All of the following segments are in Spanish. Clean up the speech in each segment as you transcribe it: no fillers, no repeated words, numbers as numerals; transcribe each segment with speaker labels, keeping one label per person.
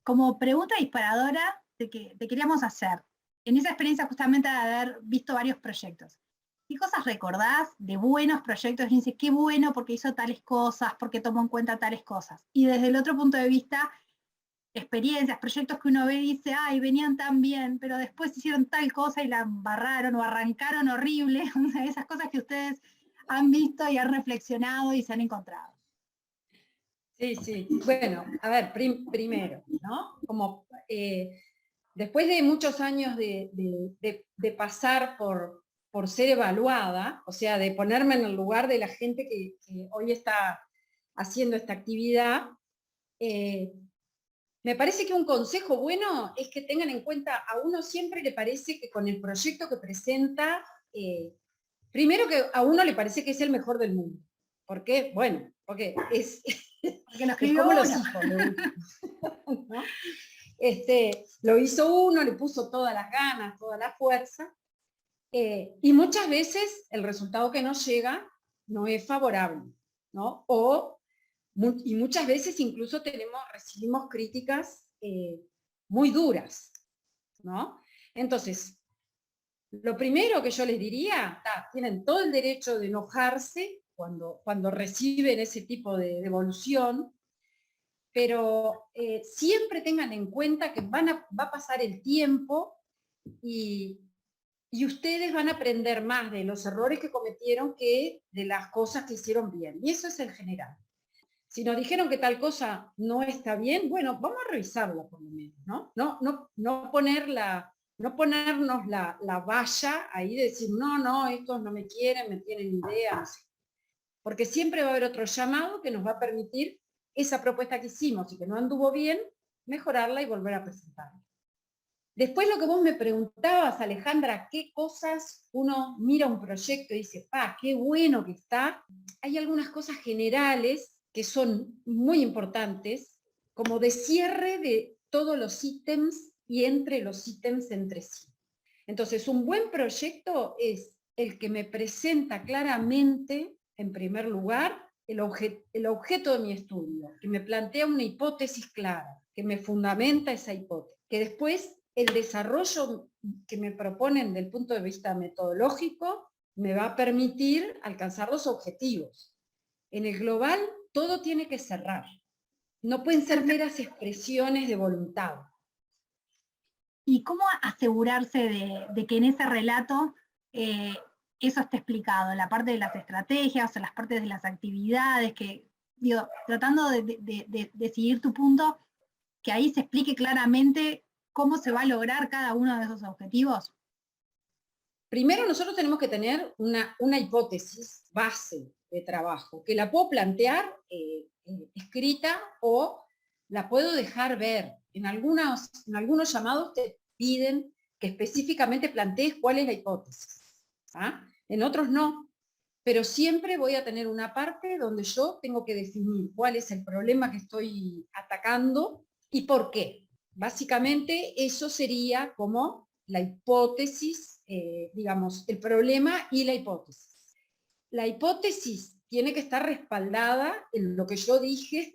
Speaker 1: como pregunta disparadora te queríamos hacer, en esa experiencia justamente de haber visto varios proyectos, ¿qué cosas recordás de buenos proyectos? Y dices, qué bueno porque hizo tales cosas, porque tomó en cuenta tales cosas. Y desde el otro punto de vista, experiencias, proyectos que uno ve y dice, ay, venían tan bien, pero después hicieron tal cosa y la embarraron o arrancaron horrible. Una de esas cosas que ustedes han visto y han reflexionado y se han encontrado.
Speaker 2: Sí, sí. Bueno, a ver, primero, ¿no? Como después de muchos años de pasar por ser evaluada, o sea, de ponerme en el lugar de la gente que hoy está haciendo esta actividad, me parece que un consejo bueno es que tengan en cuenta, a uno siempre le parece que con el proyecto que presenta, primero que a uno le parece que es el mejor del mundo. ¿Por qué? Bueno, porque es como los hijos, ¿no? Lo hizo uno, le puso todas las ganas, toda la fuerza, y muchas veces el resultado que nos llega no es favorable, ¿no? Y muchas veces incluso recibimos críticas muy duras, ¿no? Entonces, lo primero que yo les diría, tienen todo el derecho de enojarse cuando reciben ese tipo de devolución, pero siempre tengan en cuenta que va a pasar el tiempo y ustedes van a aprender más de los errores que cometieron que de las cosas que hicieron bien. Y eso es el general. Si nos dijeron que tal cosa no está bien, bueno, vamos a revisarla por lo menos, ¿no? No ponernos la valla ahí de decir, no, estos no me quieren, me tienen idea, no sé. Porque siempre va a haber otro llamado que nos va a permitir esa propuesta que hicimos y que no anduvo bien, mejorarla y volver a presentarla. Después lo que vos me preguntabas, Alejandra, qué cosas uno mira un proyecto y dice, qué bueno que está. Hay algunas cosas generales que son muy importantes, como de cierre de todos los ítems y entre los ítems entre sí. Entonces, un buen proyecto es el que me presenta claramente, en primer lugar, el objeto de mi estudio, que me plantea una hipótesis clara, que me fundamenta esa hipótesis, que después el desarrollo que me proponen del punto de vista metodológico me va a permitir alcanzar los objetivos. En el global, todo tiene que cerrar. No pueden ser meras expresiones de voluntad.
Speaker 1: ¿Y cómo asegurarse de que en ese relato eso esté explicado? La parte de las estrategias o las partes de las actividades, que, digo, tratando de seguir tu punto, que ahí se explique claramente cómo se va a lograr cada uno de esos objetivos.
Speaker 2: Primero nosotros tenemos que tener una hipótesis base de trabajo, que la puedo plantear escrita o la puedo dejar ver. En algunos llamados te piden que específicamente plantees cuál es la hipótesis. En otros no. Pero siempre voy a tener una parte donde yo tengo que definir cuál es el problema que estoy atacando y por qué. Básicamente eso sería como la hipótesis, digamos, el problema y la hipótesis. La hipótesis tiene que estar respaldada en lo que yo dije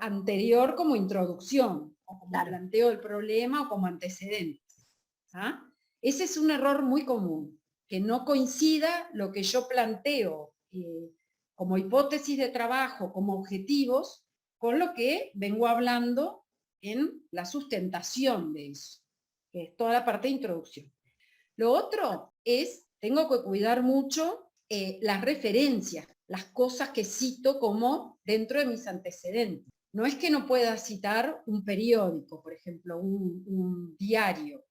Speaker 2: anterior como introducción, o como planteo del problema o como antecedentes. Ese es un error muy común, que no coincida lo que yo planteo como hipótesis de trabajo, como objetivos, con lo que vengo hablando en la sustentación de eso, que es toda la parte de introducción. Lo otro es, tengo que cuidar mucho las referencias, las cosas que cito como dentro de mis antecedentes. No es que no pueda citar un periódico, por ejemplo, un diario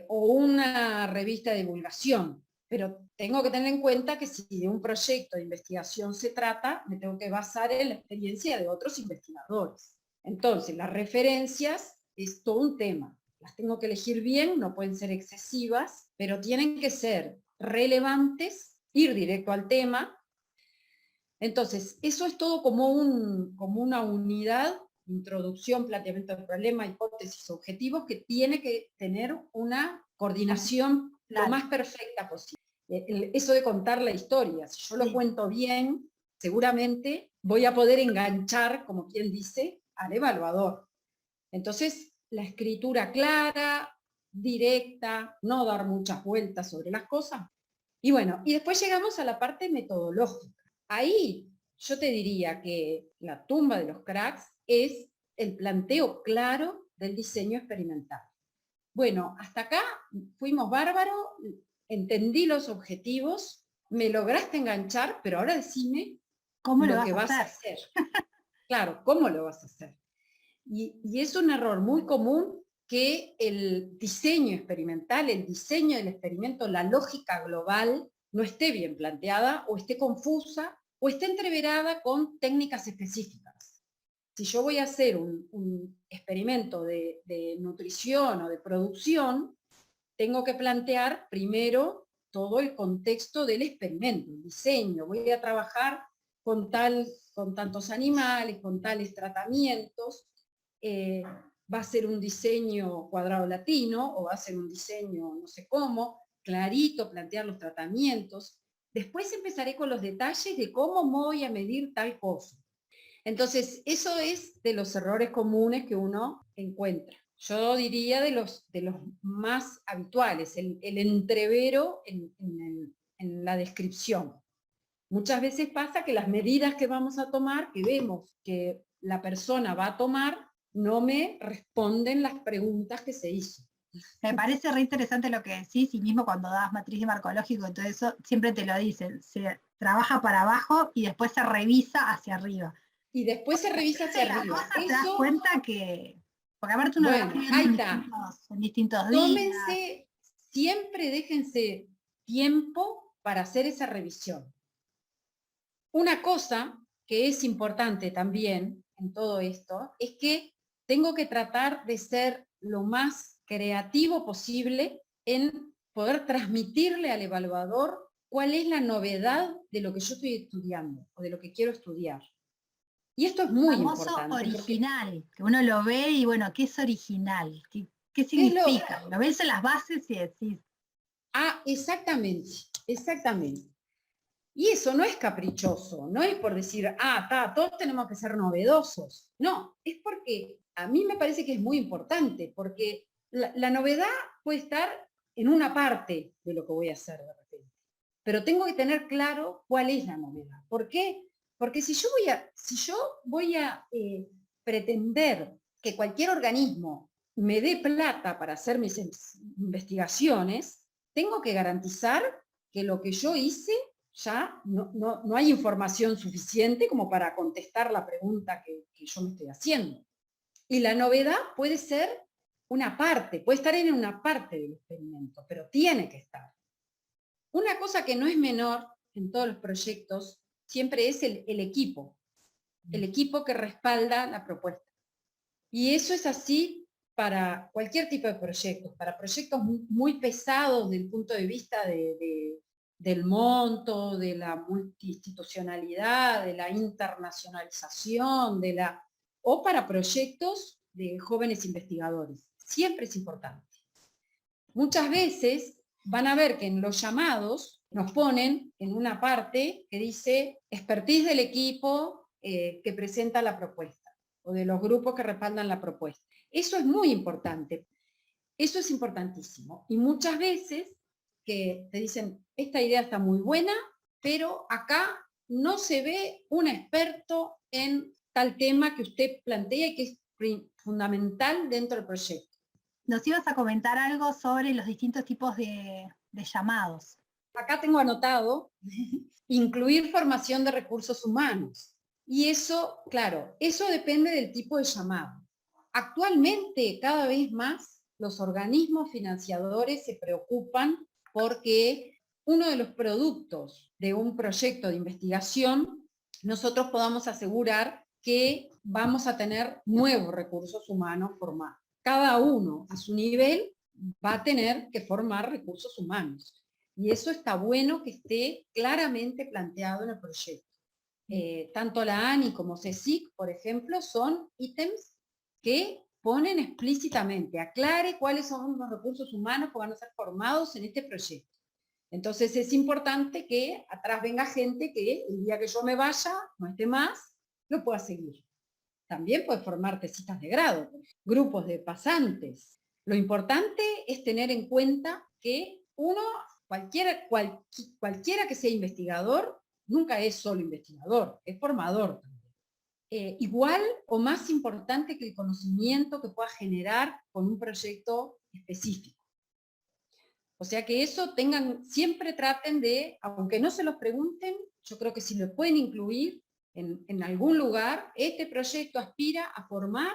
Speaker 2: o una revista de divulgación, pero tengo que tener en cuenta que si de un proyecto de investigación se trata, me tengo que basar en la experiencia de otros investigadores. Entonces, las referencias es todo un tema. Las tengo que elegir bien, no pueden ser excesivas, pero tienen que ser relevantes, ir directo al tema. Entonces, eso es todo como una unidad, introducción, planteamiento del problema, hipótesis, objetivos, que tiene que tener una coordinación lo más perfecta posible. Eso de contar la historia, si yo lo cuento bien, seguramente voy a poder enganchar, como quien dice, al evaluador. Entonces, la escritura clara, directa, no dar muchas vueltas sobre las cosas. Y bueno, y después llegamos a la parte metodológica. Ahí yo te diría que la tumba de los cracks es el planteo claro del diseño experimental. Bueno, hasta acá fuimos bárbaros, entendí los objetivos, me lograste enganchar, pero ahora decime
Speaker 1: ¿Cómo lo
Speaker 2: lo
Speaker 1: vas
Speaker 2: que
Speaker 1: a
Speaker 2: vas a
Speaker 1: hacer?
Speaker 2: hacer. Claro, ¿cómo lo vas a hacer? Y es un error muy común que el diseño experimental, el diseño del experimento, la lógica global, no esté bien planteada o esté confusa o esté entreverada con técnicas específicas. Si yo voy a hacer un experimento de nutrición o de producción, tengo que plantear primero todo el contexto del experimento, el diseño. Voy a trabajar con tantos animales, con tales tratamientos. Va a ser un diseño cuadrado latino o va a ser un diseño no sé cómo, clarito, plantear los tratamientos. Después empezaré con los detalles de cómo voy a medir tal cosa. Entonces, eso es de los errores comunes que uno encuentra. Yo diría de los más habituales, el entrevero en la descripción. Muchas veces pasa que las medidas que vamos a tomar, que vemos que la persona va a tomar, no me responden las preguntas que se hizo.
Speaker 1: Me parece re interesante lo que decís, y mismo cuando das matriz de marcológico y todo eso, siempre te lo dicen, se trabaja para abajo y después se revisa hacia arriba.
Speaker 2: Y después se revisa hacia arriba.
Speaker 1: Cosa, te das cuenta que, porque aparte uno lo va
Speaker 2: Bueno, ahí está.
Speaker 1: en distintos días.
Speaker 2: Tómense, siempre déjense tiempo para hacer esa revisión. Una cosa que es importante también en todo esto es que tengo que tratar de ser lo más creativo posible en poder transmitirle al evaluador cuál es la novedad de lo que yo estoy estudiando o de lo que quiero estudiar. Y esto es muy importante.
Speaker 1: Original, que uno lo ve y bueno, ¿qué es original? ¿Qué significa? Lo ves en las bases y decís.
Speaker 2: Ah, exactamente, exactamente. Y eso no es caprichoso, no es por decir, todos tenemos que ser novedosos. No, es porque a mí me parece que es muy importante, porque la novedad puede estar en una parte de lo que voy a hacer de repente. Pero tengo que tener claro cuál es la novedad. ¿Por qué? Porque si yo voy a pretender que cualquier organismo me dé plata para hacer mis investigaciones, tengo que garantizar que lo que yo hice ya no hay información suficiente como para contestar la pregunta que yo me estoy haciendo. Y la novedad puede ser una parte, puede estar en una parte del experimento, pero tiene que estar. Una cosa que no es menor en todos los proyectos siempre es el equipo que respalda la propuesta. Y eso es así para cualquier tipo de proyectos, para proyectos muy pesados desde el punto de vista del monto, de la multiinstitucionalidad, de la internacionalización, o para proyectos de jóvenes investigadores. Siempre es importante. Muchas veces van a ver que en los llamados nos ponen en una parte que dice expertise del equipo que presenta la propuesta o de los grupos que respaldan la propuesta. Eso es muy importante. Eso es importantísimo. Y muchas veces que te dicen, esta idea está muy buena, pero acá no se ve un experto en tal tema que usted plantea y que es fundamental dentro del proyecto.
Speaker 1: Nos ibas a comentar algo sobre los distintos tipos de llamados.
Speaker 2: Acá tengo anotado, incluir formación de recursos humanos. Y eso, claro, eso depende del tipo de llamado. Actualmente, cada vez más, los organismos financiadores se preocupan porque uno de los productos de un proyecto de investigación, nosotros podamos asegurar que vamos a tener nuevos recursos humanos formados. Cada uno a su nivel va a tener que formar recursos humanos. Y eso está bueno que esté claramente planteado en el proyecto. Tanto la ANI como CSIC, por ejemplo, son ítems que ponen explícitamente, aclare cuáles son los recursos humanos que van a ser formados en este proyecto. Entonces es importante que atrás venga gente que el día que yo me vaya, no esté más, lo pueda seguir. también puedes formar tesistas de grado, grupos de pasantes. Lo importante es tener en cuenta que uno, cualquiera que sea investigador, nunca es solo investigador, es formador también. Igual o más importante que el conocimiento que pueda generar con un proyecto específico. O sea que eso siempre traten de, aunque no se los pregunten, yo creo que si lo pueden incluir en algún lugar, este proyecto aspira a formar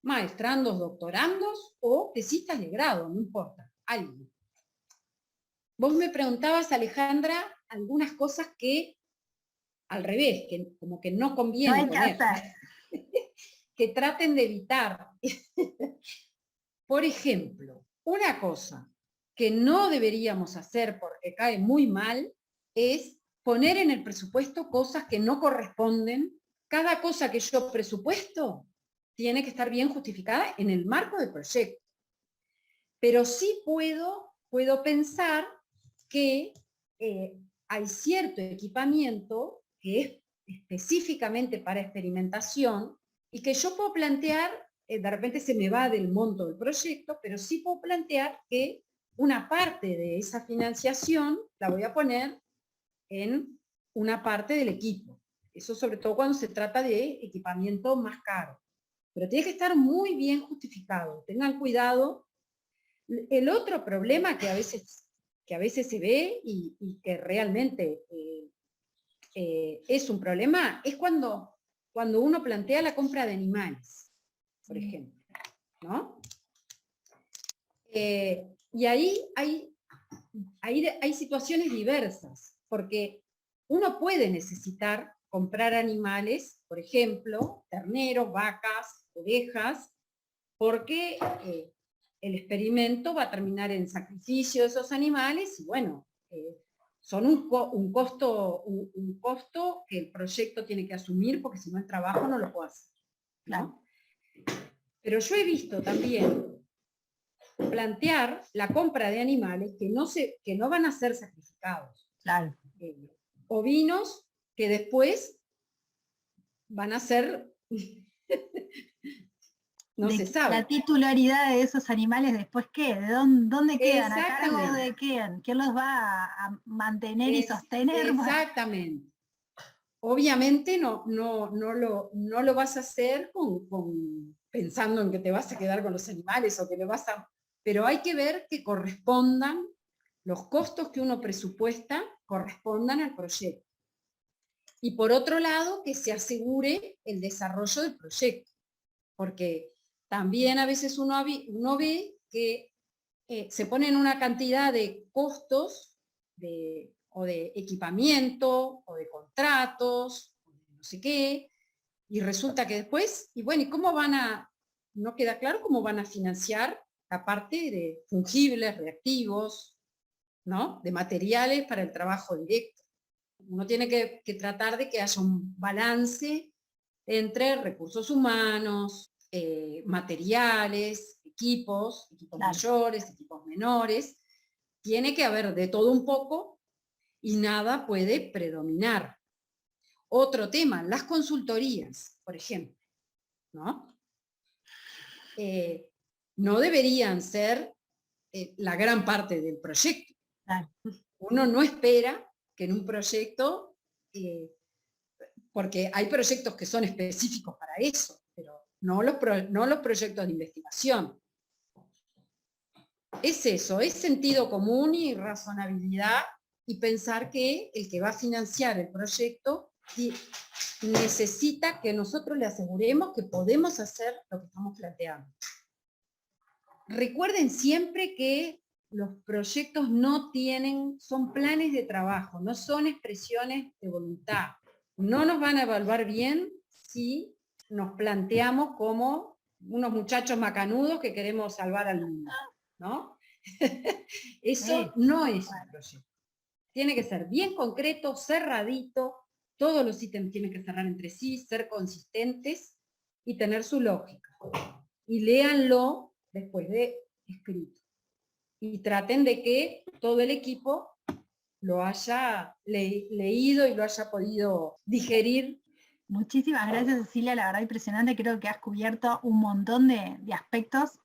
Speaker 2: maestrandos, doctorandos o tesistas de grado, no importa, alguien. Vos me preguntabas, Alejandra, algunas cosas que al revés, que como que no conviene
Speaker 1: hay que
Speaker 2: poner,
Speaker 1: hacer.
Speaker 2: que traten de evitar. Por ejemplo, una cosa que no deberíamos hacer porque cae muy mal es poner en el presupuesto cosas que no corresponden. Cada cosa que yo presupuesto tiene que estar bien justificada en el marco del proyecto. Pero sí puedo pensar que hay cierto equipamiento que es específicamente para experimentación y que yo puedo plantear, de repente se me va del monto del proyecto, pero sí puedo plantear que una parte de esa financiación la voy a poner en una parte del equipo. Eso sobre todo cuando se trata de equipamiento más caro. Pero tiene que estar muy bien justificado. Tengan cuidado. El otro problema que a veces se ve y que realmente es un problema es cuando uno plantea la compra de animales, por ejemplo, ¿no? Y ahí hay situaciones diversas, porque uno puede necesitar comprar animales, por ejemplo, terneros, vacas, ovejas, porque el experimento va a terminar en sacrificio de esos animales y bueno, son un costo que el proyecto tiene que asumir porque si no el trabajo no lo puede hacer, ¿no?
Speaker 1: Claro.
Speaker 2: Pero yo he visto también plantear la compra de animales que no van a ser sacrificados.
Speaker 1: Claro.
Speaker 2: Ovinos que después van a ser no se sabe.
Speaker 1: La titularidad de esos animales después, ¿qué? ¿De dónde quedan? ¿A cargo de quién? ¿Quién los va a mantener y sostener?
Speaker 2: Exactamente. Obviamente no lo vas a hacer pensando en que te vas a quedar con los animales o que le vas a... Pero hay que ver que correspondan, los costos que uno presupuesta correspondan al proyecto. Y por otro lado, que se asegure el desarrollo del proyecto. Porque también a veces uno ve que se ponen una cantidad de costos o de equipamiento o de contratos, no sé qué, y resulta que después, y bueno, ¿y cómo no queda claro cómo van a financiar la parte de fungibles, reactivos, ¿no? De materiales para el trabajo directo? Uno tiene que tratar de que haya un balance entre recursos humanos, materiales, equipos claro, mayores, equipos menores. Tiene que haber de todo un poco y nada puede predominar. Otro tema, las consultorías, por ejemplo, ¿no? No deberían ser la gran parte del proyecto. Claro. Uno no espera que en un proyecto, porque hay proyectos que son específicos para eso, pero no los proyectos de investigación. Es eso, es sentido común y razonabilidad y pensar que el que va a financiar el proyecto necesita que nosotros le aseguremos que podemos hacer lo que estamos planteando. Recuerden siempre que los proyectos son planes de trabajo, no son expresiones de voluntad. No nos van a evaluar bien si nos planteamos como unos muchachos macanudos que queremos salvar al mundo, ¿no? Eso no es un proyecto. Tiene que ser bien concreto, cerradito, todos los ítems tienen que cerrar entre sí, ser consistentes y tener su lógica. Y léanlo después de escrito. Y traten de que todo el equipo lo haya leído y lo haya podido digerir
Speaker 1: Muchísimas gracias, Cecilia, la verdad impresionante, creo que has cubierto un montón de aspectos